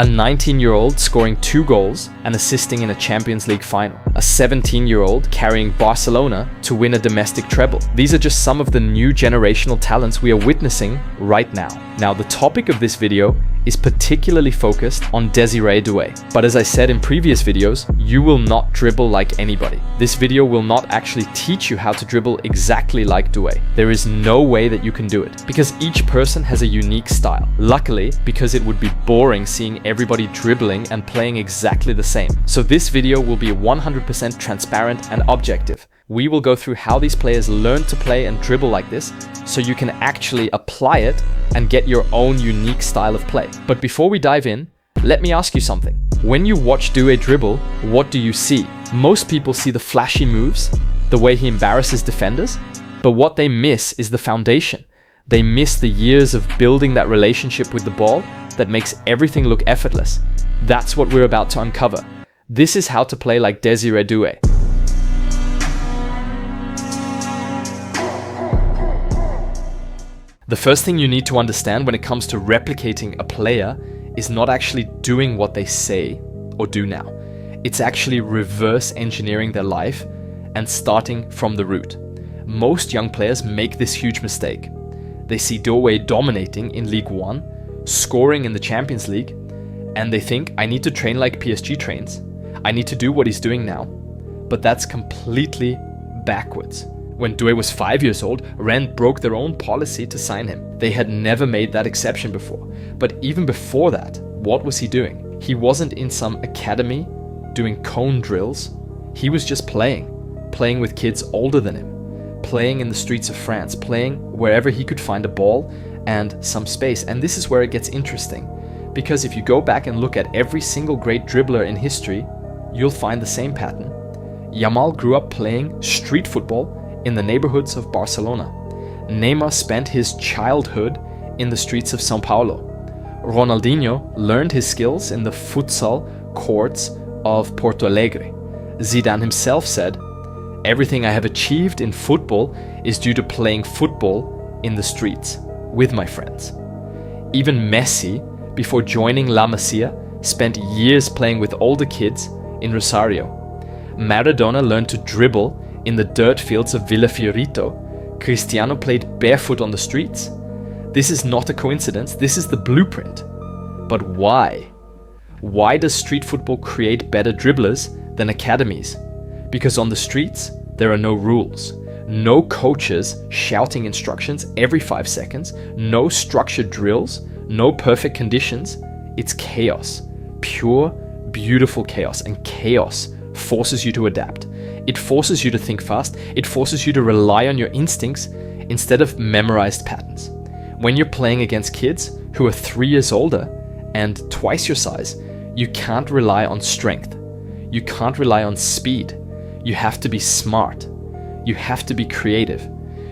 A 19-year-old scoring 2 goals and assisting in a Champions League final. A 17-year-old carrying Barcelona to win a domestic treble. These are just some of the new generational talents we are witnessing right now. Now, the topic of this video is particularly focused on Desiree Doue. But as I said in previous videos, you will not dribble like anybody. This video will not actually teach you how to dribble exactly like Doue. There is no way that you can do it, because each person has a unique style. Luckily, because it would be boring seeing everybody dribbling and playing exactly the same. So this video will be 100% transparent and objective. We will go through how these players learn to play and dribble like this, so you can actually apply it and get your own unique style of play. But before we dive in, let me ask you something. When you watch Doue dribble, what do you see? Most people see the flashy moves, the way he embarrasses defenders, but what they miss is the foundation. They miss the years of building that relationship with the ball that makes everything look effortless. That's what we're about to uncover. This is how to play like Desiree Doue. The first thing you need to understand when it comes to replicating a player is not actually doing what they say or do now. It's actually reverse engineering their life and starting from the root. Most young players make this huge mistake. They see Doue dominating in League 1, scoring in the Champions League, and they think, I need to train like PSG trains. I need to do what he's doing now. But that's completely backwards. When Doue was 5 years old, Rennes broke their own policy to sign him. They had never made that exception before. But even before that, what was he doing? He wasn't in some academy doing cone drills. He was just playing with kids older than him, playing in the streets of France, playing wherever he could find a ball and some space. And this is where it gets interesting, because if you go back and look at every single great dribbler in history, you'll find the same pattern. Yamal grew up playing street football in the neighborhoods of Barcelona. Neymar spent his childhood in the streets of São Paulo. Ronaldinho learned his skills in the futsal courts of Porto Alegre. Zidane himself said, "Everything I have achieved in football is due to playing football in the streets with my friends." Even Messi, before joining La Masia, spent years playing with older kids in Rosario. Maradona learned to dribble in the dirt fields of Villa Fiorito. Cristiano played barefoot on the streets. This is not a coincidence, this is the blueprint. But why? Why does street football create better dribblers than academies? Because on the streets, there are no rules. No coaches shouting instructions every 5 seconds, no structured drills, no perfect conditions. It's chaos. Pure, beautiful chaos. And chaos forces you to adapt. It forces you to think fast. It forces you to rely on your instincts instead of memorized patterns. When you're playing against kids who are 3 years older and twice your size, you can't rely on strength. You can't rely on speed. You have to be smart. You have to be creative.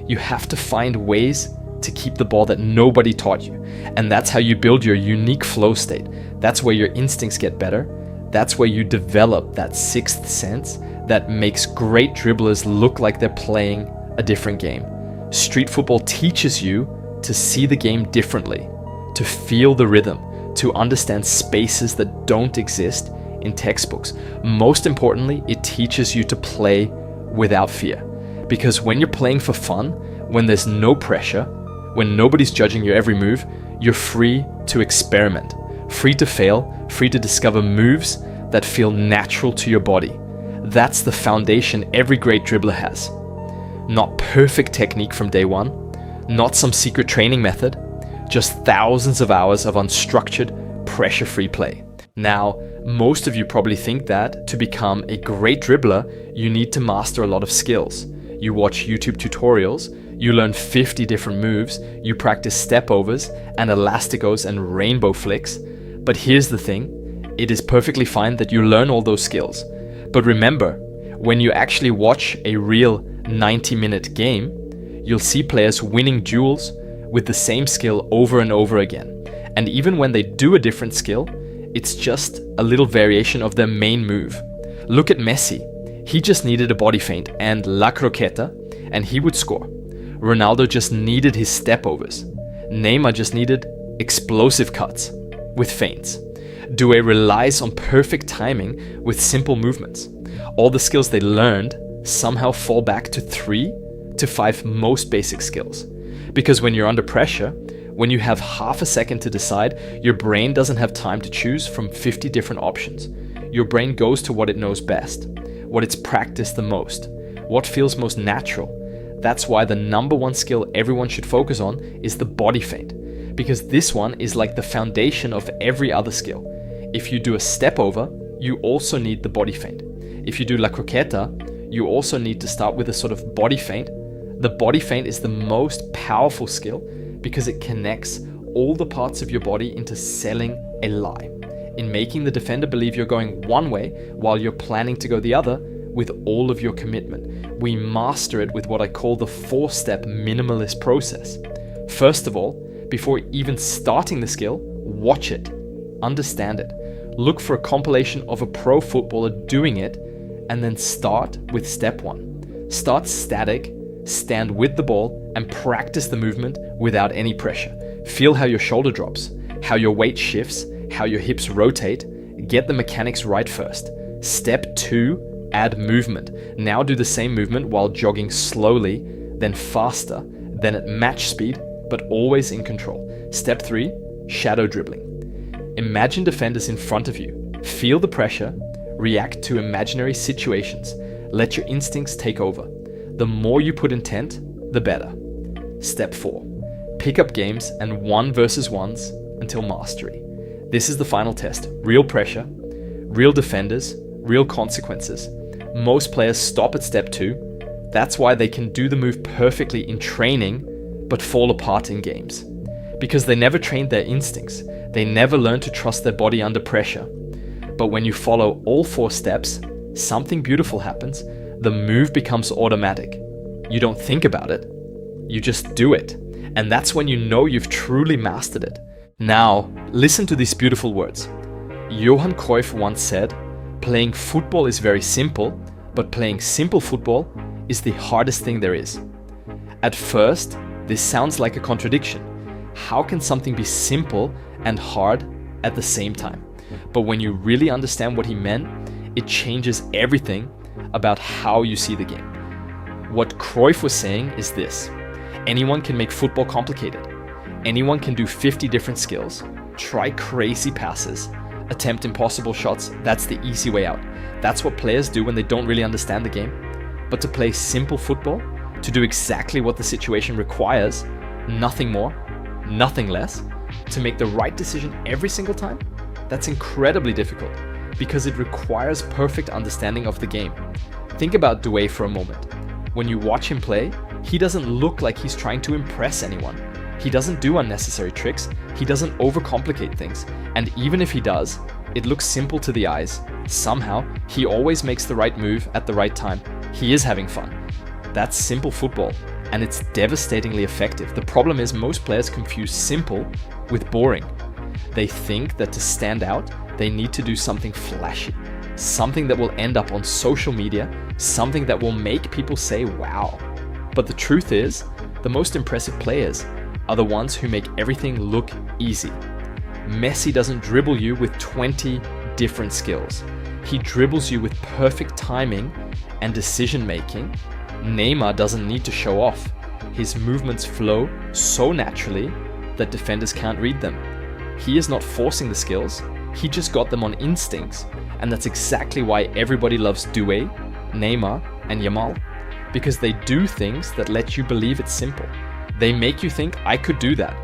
You have to find ways to keep the ball that nobody taught you. And that's how you build your unique flow state. That's where your instincts get better. That's where you develop that sixth sense that makes great dribblers look like they're playing a different game. Street football teaches you to see the game differently, to feel the rhythm, to understand spaces that don't exist in textbooks. Most importantly, it teaches you to play without fear. Because when you're playing for fun, when there's no pressure, when nobody's judging your every move, you're free to experiment, free to fail, free to discover moves that feel natural to your body. That's the foundation every great dribbler has. Not perfect technique from day one, not some secret training method, just thousands of hours of unstructured, pressure-free play. Now, most of you probably think that to become a great dribbler, you need to master a lot of skills. You watch YouTube tutorials, you learn 50 different moves, you practice step-overs and elasticos and rainbow flicks. But here's the thing, it is perfectly fine that you learn all those skills. But remember, when you actually watch a real 90-minute game, you'll see players winning duels with the same skill over and over again. And even when they do a different skill, it's just a little variation of their main move. Look at Messi. He just needed a body feint and la croqueta, and he would score. Ronaldo just needed his step overs. Neymar just needed explosive cuts with feints. Doue relies on perfect timing with simple movements. All the skills they learned somehow fall back to 3 to 5 most basic skills. Because when you're under pressure, when you have half a second to decide, your brain doesn't have time to choose from 50 different options. Your brain goes to what it knows best, what it's practiced the most, what feels most natural. That's why the number one skill everyone should focus on is the body feint, because this one is like the foundation of every other skill. If you do a step over, you also need the body feint. If you do la croqueta, you also need to start with a sort of body feint. The body feint is the most powerful skill because it connects all the parts of your body into selling a lie, in making the defender believe you're going one way while you're planning to go the other with all of your commitment. We master it with what I call the 4-step minimalist process. First of all, before even starting the skill, watch it, understand it, look for a compilation of a pro footballer doing it, and then start with step 1. Start static, stand with the ball, and practice the movement without any pressure. Feel how your shoulder drops, how your weight shifts, how your hips rotate. Get the mechanics right first. Step 2, add movement. Now do the same movement while jogging slowly, then faster, then at match speed, but always in control. Step 3, shadow dribbling. Imagine defenders in front of you. Feel the pressure, react to imaginary situations. Let your instincts take over. The more you put intent, the better. Step 4, pick up games and 1 versus 1s until mastery. This is the final test. Real pressure, real defenders, real consequences. Most players stop at step 2. That's why they can do the move perfectly in training, but fall apart in games. Because they never trained their instincts. They never learned to trust their body under pressure. But when you follow all 4 steps, something beautiful happens. The move becomes automatic. You don't think about it, you just do it. And that's when you know you've truly mastered it. Now, listen to these beautiful words. Johan Cruyff once said, "Playing football is very simple, but playing simple football is the hardest thing there is." At first, this sounds like a contradiction. How can something be simple and hard at the same time? But when you really understand what he meant, it changes everything about how you see the game. What Cruyff was saying is this: anyone can make football complicated. Anyone can do 50 different skills, try crazy passes, attempt impossible shots. That's the easy way out. That's what players do when they don't really understand the game. But to play simple football, to do exactly what the situation requires, nothing more, nothing less, to make the right decision every single time, that's incredibly difficult because it requires perfect understanding of the game. Think about Doue for a moment. When you watch him play, he doesn't look like he's trying to impress anyone. He doesn't do unnecessary tricks, he doesn't overcomplicate things, and even if he does, it looks simple to the eyes. Somehow, he always makes the right move at the right time. He is having fun. That's simple football, and it's devastatingly effective. The problem is most players confuse simple with boring. They think that to stand out, they need to do something flashy, something that will end up on social media, something that will make people say, wow. But the truth is, the most impressive players are the ones who make everything look easy. Messi doesn't dribble you with 20 different skills. He dribbles you with perfect timing and decision making. Neymar doesn't need to show off. His movements flow so naturally that defenders can't read them. He is not forcing the skills, he just got them on instincts. And that's exactly why everybody loves Doue, Neymar, and Yamal. Because they do things that let you believe it's simple. They make you think, I could do that.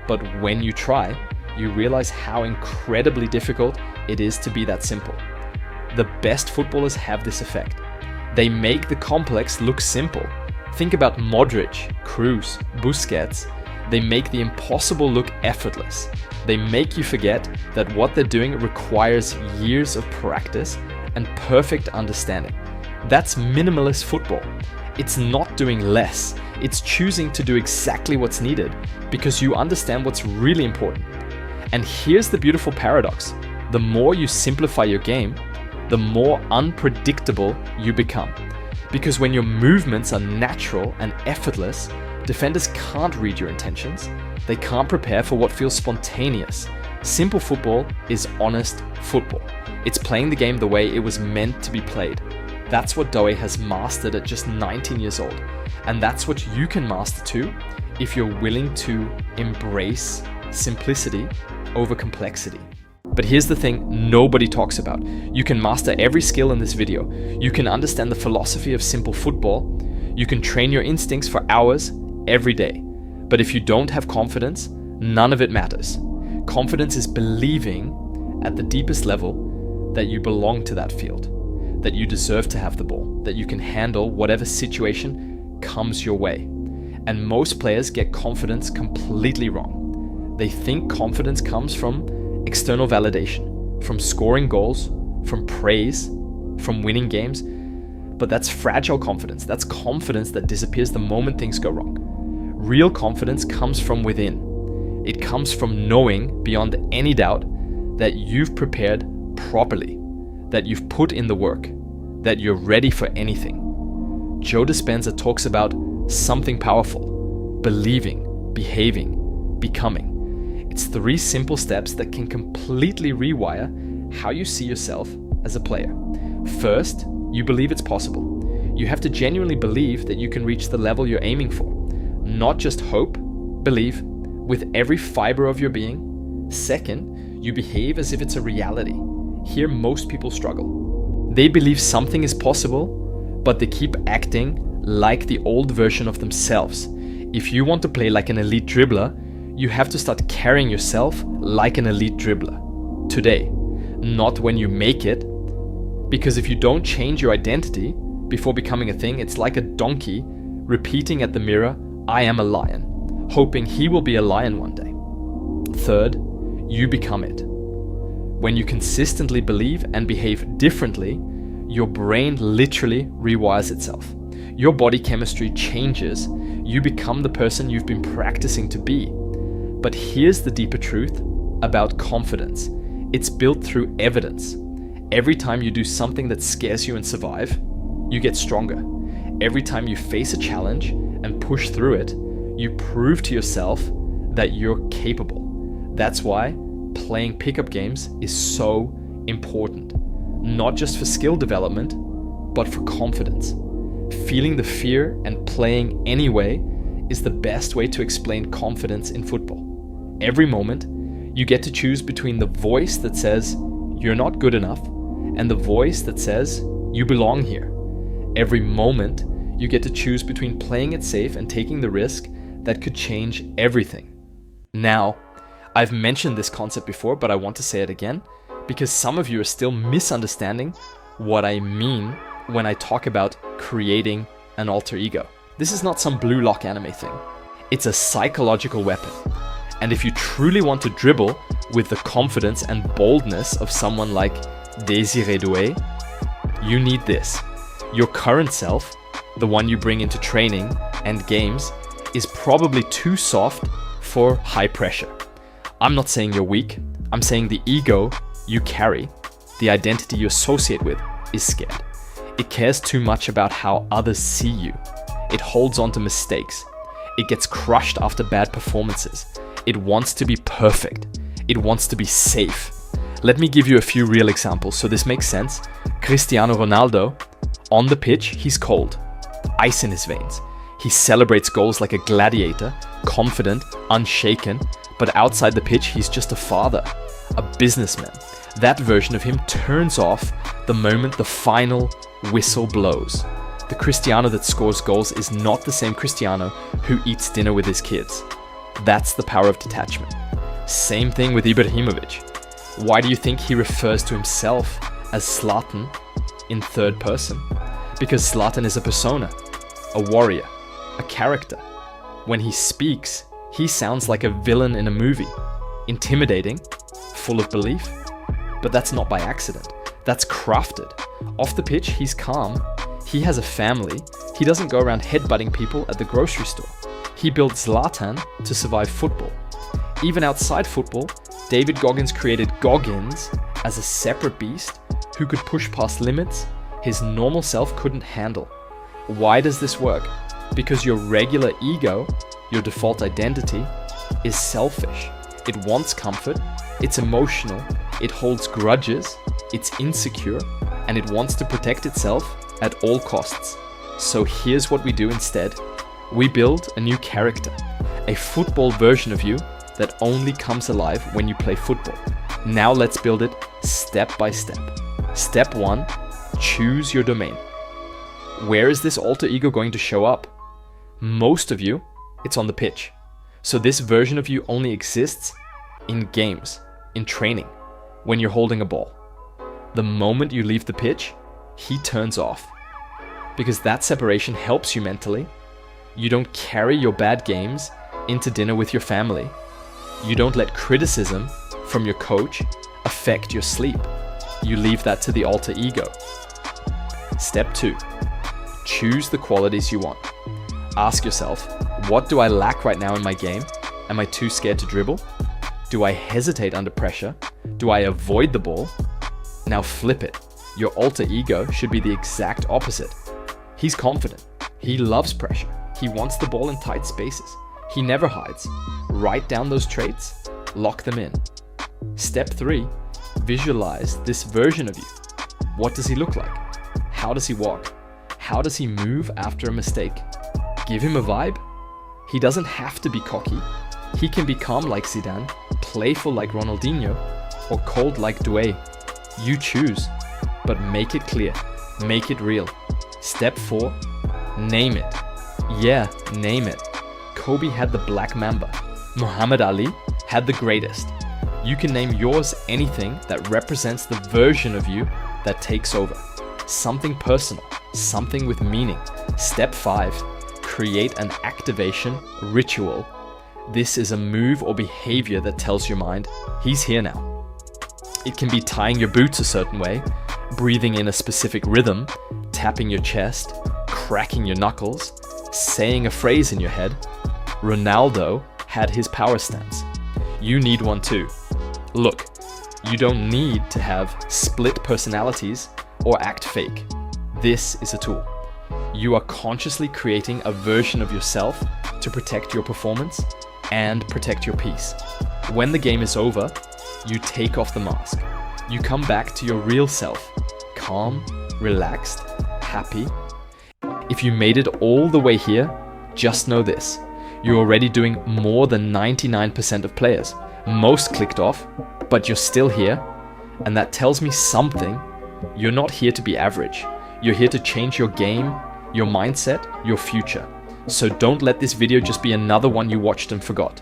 But when you try, you realize how incredibly difficult it is to be that simple. The best footballers have this effect. They make the complex look simple. Think about Modric, Kroos, Busquets. They make the impossible look effortless. They make you forget that what they're doing requires years of practice and perfect understanding. That's minimalist football. It's not doing less. It's choosing to do exactly what's needed because you understand what's really important. And here's the beautiful paradox. The more you simplify your game, the more unpredictable you become. Because when your movements are natural and effortless, defenders can't read your intentions. They can't prepare for what feels spontaneous. Simple football is honest football. It's playing the game the way it was meant to be played. That's what Doue has mastered at just 19 years old. And that's what you can master too if you're willing to embrace simplicity over complexity. But here's the thing nobody talks about. You can master every skill in this video. You can understand the philosophy of simple football. You can train your instincts for hours every day. But if you don't have confidence, none of it matters. Confidence is believing at the deepest level that you belong to that field, that you deserve to have the ball, that you can handle whatever situation comes your way. And most players get confidence completely wrong. They think confidence comes from external validation, from scoring goals, from praise, from winning games. But that's fragile confidence. That's confidence that disappears the moment things go wrong. Real confidence comes from within. It comes from knowing beyond any doubt that you've prepared properly, that you've put in the work, that you're ready for anything. Joe Dispenza talks about something powerful: believing, behaving, becoming. It's 3 simple steps that can completely rewire how you see yourself as a player. First, you believe it's possible. You have to genuinely believe that you can reach the level you're aiming for. Not just hope, believe with every fiber of your being. Second, you behave as if it's a reality. Here, most people struggle. They believe something is possible, but they keep acting like the old version of themselves. If you want to play like an elite dribbler, you have to start carrying yourself like an elite dribbler. Today, not when you make it. Because if you don't change your identity before becoming a thing, it's like a donkey repeating at the mirror, "I am a lion," hoping he will be a lion one day. Third, you become it. When you consistently believe and behave differently, your brain literally rewires itself. Your body chemistry changes. You become the person you've been practicing to be. But here's the deeper truth about confidence. It's built through evidence. Every time you do something that scares you and survive, you get stronger. Every time you face a challenge and push through it, you prove to yourself that you're capable. That's why playing pickup games is so important. Not just for skill development, but for confidence. Feeling the fear and playing anyway is the best way to explain confidence in football. Every moment, you get to choose between the voice that says you're not good enough and the voice that says you belong here. Every moment, you get to choose between playing it safe and taking the risk that could change everything. Now, I've mentioned this concept before, but I want to say it again because some of you are still misunderstanding what I mean when I talk about creating an alter ego. This is not some blue lock anime thing. It's a psychological weapon. And if you truly want to dribble with the confidence and boldness of someone like Doue, you need this. Your current self, the one you bring into training and games, is probably too soft for high pressure. I'm not saying you're weak. I'm saying the ego you carry, the identity you associate with, is scared. It cares too much about how others see you. It holds on to mistakes. It gets crushed after bad performances. It wants to be perfect. It wants to be safe. Let me give you a few real examples so this makes sense. Cristiano Ronaldo, on the pitch, he's cold. Ice in his veins. He celebrates goals like a gladiator, confident, unshaken, but outside the pitch, he's just a father, a businessman. That version of him turns off the moment the final whistle blows. The Cristiano that scores goals is not the same Cristiano who eats dinner with his kids. That's the power of detachment. Same thing with Ibrahimovic. Why do you think he refers to himself as Zlatan in third person? Because Zlatan is a persona, a warrior, a character. When he speaks, he sounds like a villain in a movie, intimidating, full of belief. But that's not by accident. That's crafted. Off the pitch, he's calm. He has a family. He doesn't go around headbutting people at the grocery store. He built Zlatan to survive football. Even outside football, David Goggins created Goggins as a separate beast who could push past limits his normal self couldn't handle. Why does this work? Because your regular ego, your default identity, is selfish. It wants comfort, it's emotional, it holds grudges, it's insecure, and it wants to protect itself at all costs. So here's what we do instead. We build a new character, a football version of you that only comes alive when you play football. Now let's build it step by step. Step 1, choose your domain. Where is this alter ego going to show up? Most of you, it's on the pitch. So this version of you only exists in games, in training, when you're holding a ball. The moment you leave the pitch, he turns off. Because that separation helps you mentally. You don't carry your bad games into dinner with your family. You don't let criticism from your coach affect your sleep. You leave that to the alter ego. Step 2, choose the qualities you want. Ask yourself, what do I lack right now in my game? Am I too scared to dribble? Do I hesitate under pressure? Do I avoid the ball? Now flip it. Your alter ego should be the exact opposite. He's confident. He loves pressure. He wants the ball in tight spaces. He never hides. Write down those traits, lock them in. Step 3, visualize this version of you. What does he look like? How does he walk? How does he move after a mistake? Give him a vibe. He doesn't have to be cocky. He can be calm like Zidane, playful like Ronaldinho, or cold like Doue. You choose, but make it clear, make it real. Step 4, name it. Yeah, name it. Kobe had the Black Mamba. Muhammad Ali had the greatest. You can name yours anything that represents the version of you that takes over. Something personal, something with meaning. Step 5, create an activation ritual. This is a move or behavior that tells your mind, he's here now. It can be tying your boots a certain way, breathing in a specific rhythm, tapping your chest, cracking your knuckles, saying a phrase in your head. Ronaldo had his power stance. You need one too. Look, you don't need to have split personalities or act fake. This is a tool. You are consciously creating a version of yourself to protect your performance and protect your peace. When the game is over, you take off the mask. You come back to your real self, calm, relaxed, happy. If you made it all the way here, just know this. You're already doing more than 99% of players. Most clicked off, but you're still here, and that tells me something. You're not here to be average. You're here to change your game, your mindset, your future. So don't let this video just be another one you watched and forgot.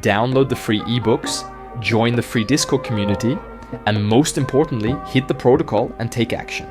Download the free ebooks, join the free Discord community, and most importantly, hit the protocol and take action.